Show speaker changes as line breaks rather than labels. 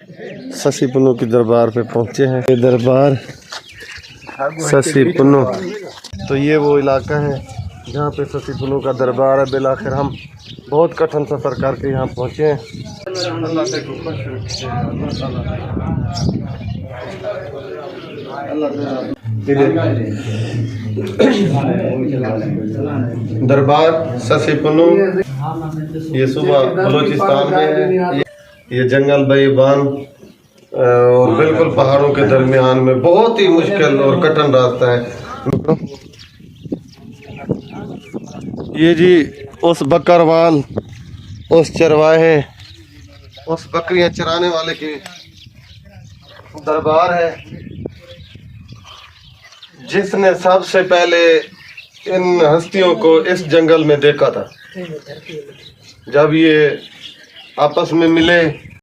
शशि पुन्नू की दरबार पे पहुंचे हैं। ये दरबार शशि पुन्नू, तो ये वो इलाका है जहाँ पे शशि पुन्नू का दरबार है। बिल आखिर हम बहुत कठिन सफर करके यहाँ पहुँचे हैं। दरबार शशि पुन्नू, ये सुबह बलूचिस्तान में है। ये जंगल बेईबान और बिल्कुल पहाड़ों के दरमियान में बहुत ही मुश्किल और कठिन रास्ता है। ये जी उस बकरवाल, उस चरवाहे, उस बकरियां चराने वाले की दरबार है, जिसने सबसे पहले इन हस्तियों को इस जंगल में देखा था। जब ये आपस में मिले